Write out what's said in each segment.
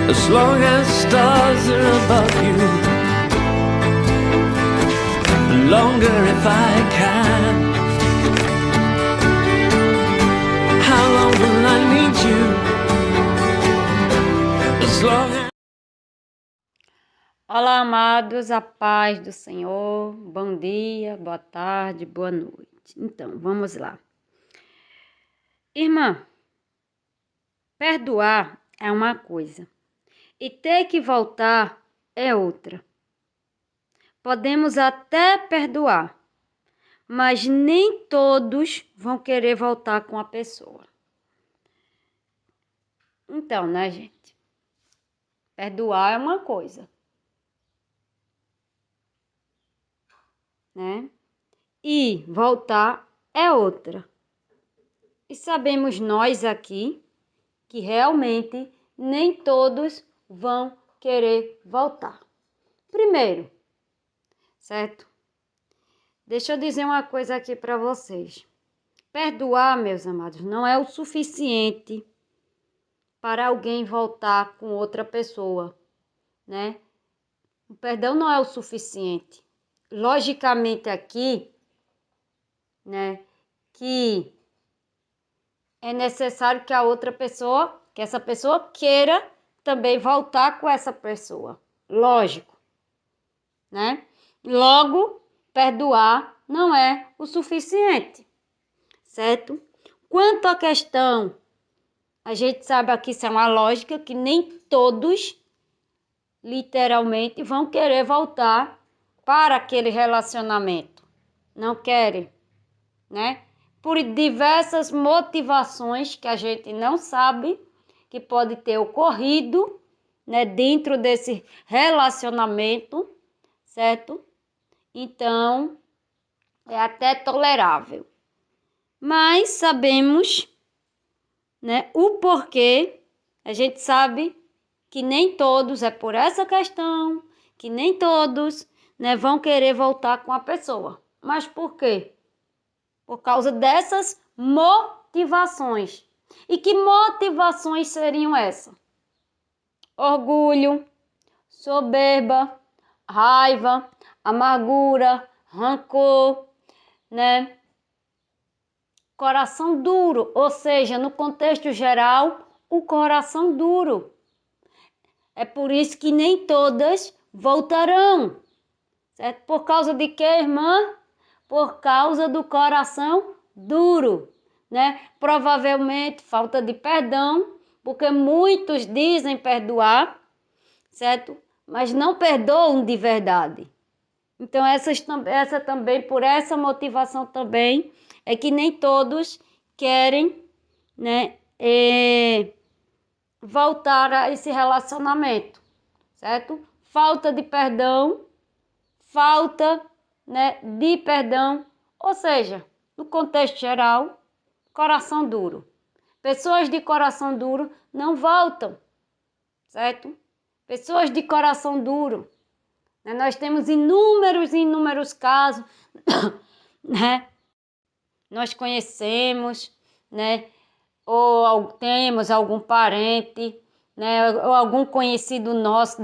as long as stars are above you, longer if I can. How long will I need you? As long as... Olá, amados, a paz do Senhor. Bom dia, boa tarde, boa noite. Então, vamos lá. Irmã, perdoar é uma coisa e ter que voltar é outra. Podemos até perdoar, mas nem todos vão querer voltar com a pessoa. Então, né, gente? Perdoar é uma coisa, né? E voltar é outra. E sabemos nós aqui que realmente nem todos vão querer voltar. Primeiro, certo? Deixa eu dizer uma coisa aqui para vocês. Perdoar, meus amados, não é o suficiente para alguém voltar com outra pessoa, né? O perdão não é o suficiente. Logicamente aqui, né, que é necessário que a outra pessoa, que essa pessoa queira também voltar com essa pessoa. Lógico, né? Logo, perdoar não é o suficiente, certo? Quanto à questão, a gente sabe aqui, isso é uma lógica, que nem todos, literalmente, vão querer voltar para aquele relacionamento. Não querem, né? Por diversas motivações que a gente não sabe que pode ter ocorrido, né, dentro desse relacionamento, certo? Então, é até tolerável. Mas sabemos, né, o porquê. A gente sabe que nem todos, é por essa questão, que nem todos, né, vão querer voltar com a pessoa. Mas por quê? Por causa dessas motivações. E que motivações seriam essas? Orgulho, soberba, raiva, amargura, rancor, né? Coração duro, ou seja, no contexto geral, o coração duro. É por isso que nem todas voltarão, certo? Por causa de quê, irmã? Por causa do coração duro, né? Provavelmente falta de perdão, porque muitos dizem perdoar, certo? Mas não perdoam de verdade. Então, essa também, por essa motivação também, é que nem todos querem, né, voltar a esse relacionamento, certo? Falta de perdão, falta, né, de perdão, ou seja, no contexto geral, coração duro. Pessoas de coração duro não voltam, certo? Pessoas de coração duro, né? Nós temos inúmeros casos, né? Nós conhecemos, né? Ou temos algum parente, né? Ou algum conhecido nosso,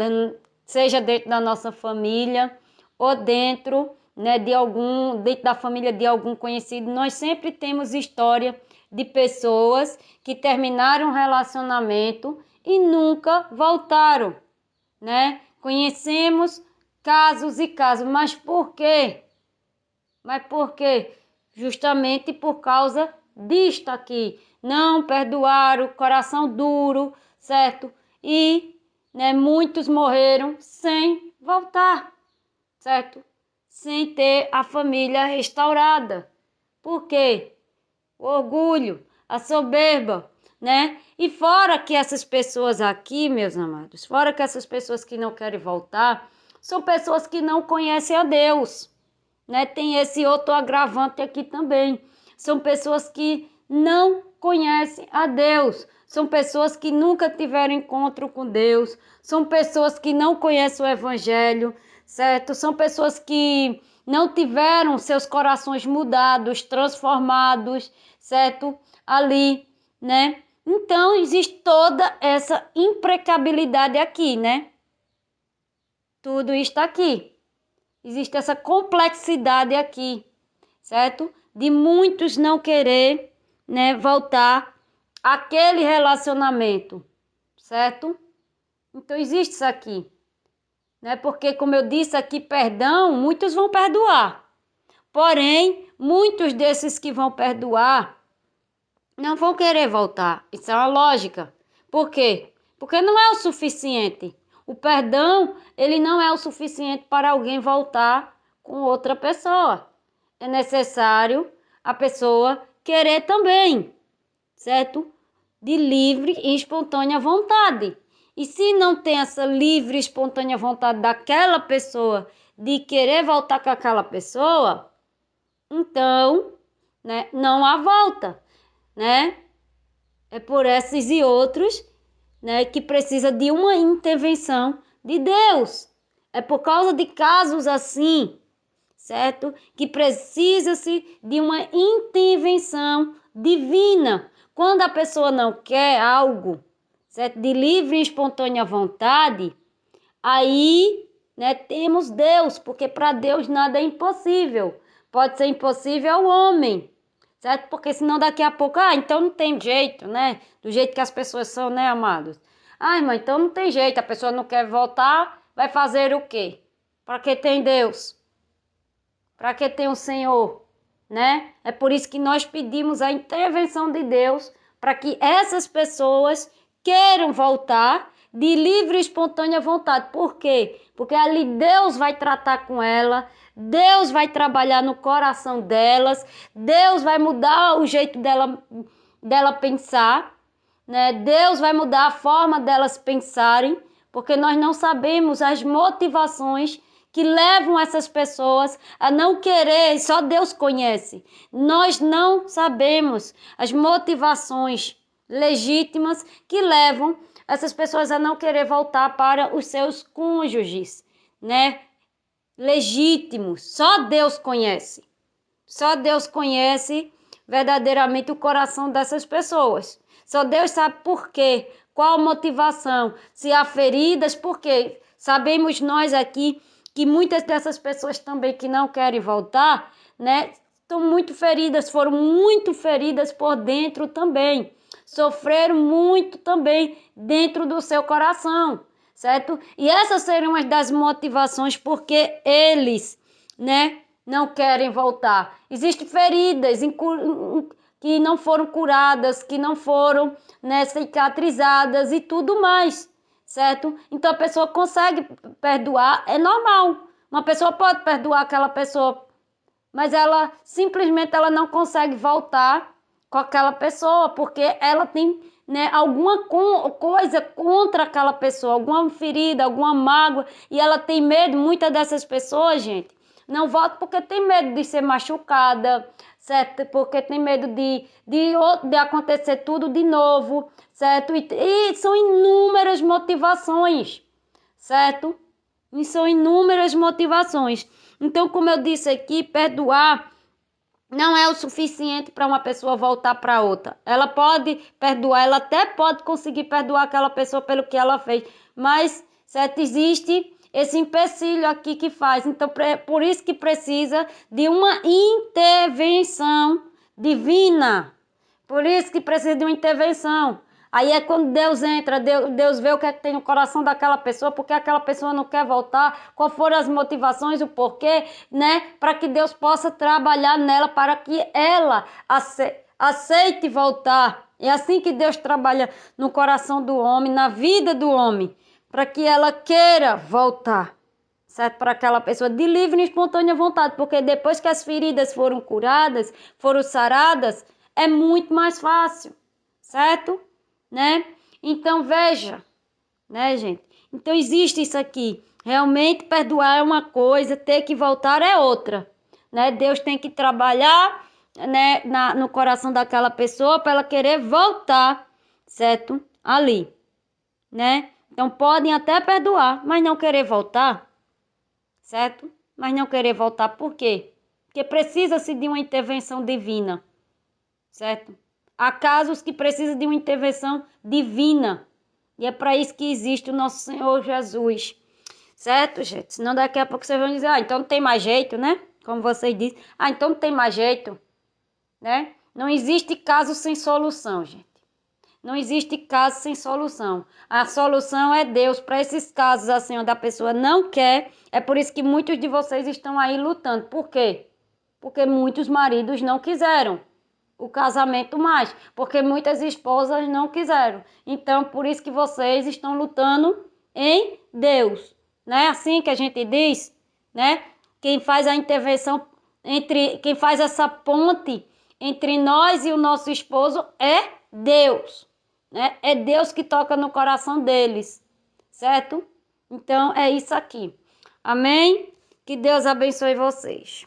seja dentro da nossa família ou dentro, né, dentro da família de algum conhecido. Nós sempre temos história de pessoas que terminaram um relacionamento e nunca voltaram, né? Conhecemos casos e casos, mas por quê? Mas por quê? Justamente por causa disto aqui. Não perdoaram, coração duro, certo? E, né, muitos morreram sem voltar, certo? Sem ter a família restaurada. Por quê? O orgulho, a soberba, né? E fora que essas pessoas aqui, meus amados, fora que essas pessoas que não querem voltar, são pessoas que não conhecem a Deus, né? Tem esse outro agravante aqui também. São pessoas que não conhecem a Deus. São pessoas que nunca tiveram encontro com Deus. São pessoas que não conhecem o Evangelho, certo? São pessoas que não tiveram seus corações mudados, transformados, certo? Ali, né? Então, existe toda essa imprecabilidade aqui, né? Tudo está aqui. Existe essa complexidade aqui, certo? De muitos não querer, né, voltar àquele relacionamento, certo? Então, existe isso aqui, né? Porque, como eu disse aqui, perdão, muitos vão perdoar. Porém, muitos desses que vão perdoar não vão querer voltar. Isso é uma lógica. Por quê? Porque não é o suficiente. O perdão, ele não é o suficiente para alguém voltar com outra pessoa. É necessário a pessoa querer também, certo? De livre e espontânea vontade. E se não tem essa livre e espontânea vontade daquela pessoa de querer voltar com aquela pessoa, então, né, não há volta, né? É por esses e outros, né, que precisa de uma intervenção de Deus. É por causa de casos assim, certo? Que precisa-se de uma intervenção divina. Quando a pessoa não quer algo, certo? De livre e espontânea vontade, aí, né, temos Deus, porque para Deus nada é impossível. Pode ser impossível ao homem, certo? Porque senão daqui a pouco, então não tem jeito, né? Do jeito que as pessoas são, né, amados? Irmã, então não tem jeito, a pessoa não quer voltar, vai fazer o quê? Para que tem Deus? Para que tem o Senhor, né? É por isso que nós pedimos a intervenção de Deus para que essas pessoas queiram voltar de livre e espontânea vontade. Por quê? Porque ali Deus vai tratar com ela, Deus vai trabalhar no coração delas, Deus vai mudar o jeito dela pensar, né? Deus vai mudar a forma delas pensarem, porque nós não sabemos as motivações que levam essas pessoas a não querer, só Deus conhece. Nós não sabemos as motivações legítimas que levam essas pessoas a não querer voltar para os seus cônjuges, né? Legítimos. Só Deus conhece. Só Deus conhece verdadeiramente o coração dessas pessoas. Só Deus sabe por quê, qual a motivação, se há feridas, por quê. Sabemos nós aqui que muitas dessas pessoas também que não querem voltar, né, estão muito feridas, foram muito feridas por dentro também. Sofreram muito também dentro do seu coração, certo? E essas seriam uma das motivações porque eles, né, não querem voltar. Existem feridas que não foram curadas, que não foram, né, cicatrizadas e tudo mais, certo? Então a pessoa consegue perdoar, é normal. Uma pessoa pode perdoar aquela pessoa, mas ela simplesmente ela não consegue voltar com aquela pessoa, porque ela tem, né, alguma coisa contra aquela pessoa, alguma ferida, alguma mágoa, e ela tem medo. Muitas dessas pessoas, gente, não volta porque tem medo de ser machucada, certo? Porque tem medo de acontecer tudo de novo, certo? E são inúmeras motivações, certo? E são inúmeras motivações. Então, como eu disse aqui, perdoar não é o suficiente para uma pessoa voltar para outra. Ela pode perdoar, ela até pode conseguir perdoar aquela pessoa pelo que ela fez, mas, certo, existe esse empecilho aqui que faz. Então, por isso que precisa de uma intervenção divina. Por isso que precisa de uma intervenção. Aí é quando Deus entra, Deus vê o que é que tem no coração daquela pessoa, porque aquela pessoa não quer voltar, qual foram as motivações, o porquê, né? Para que Deus possa trabalhar nela, para que ela aceite voltar. É assim que Deus trabalha no coração do homem, na vida do homem, para que ela queira voltar, certo? Para aquela pessoa de livre e espontânea vontade, porque depois que as feridas foram curadas, foram saradas, é muito mais fácil, certo? Né? Então veja, né, gente? Então existe isso aqui. Realmente perdoar é uma coisa, ter que voltar é outra, né? Deus tem que trabalhar, né, no coração daquela pessoa para ela querer voltar, certo? Ali, né? Então podem até perdoar, mas não querer voltar, certo? Mas não querer voltar por quê? Porque precisa-se de uma intervenção divina, certo? Há casos que precisam de uma intervenção divina. E é para isso que existe o nosso Senhor Jesus. Certo, gente? Senão daqui a pouco vocês vão dizer, então não tem mais jeito, né? Como vocês dizem, então não tem mais jeito, né? Não existe caso sem solução, gente. Não existe caso sem solução. A solução é Deus. Para esses casos assim, onde a pessoa não quer, é por isso que muitos de vocês estão aí lutando. Por quê? Porque muitos maridos não quiseram o casamento mais, porque muitas esposas não quiseram. Então, por isso que vocês estão lutando em Deus. Não é assim que a gente diz, né? Quem faz a intervenção quem faz essa ponte entre nós e o nosso esposo é Deus, né? É Deus que toca no coração deles, certo? Então, é isso aqui. Amém? Que Deus abençoe vocês.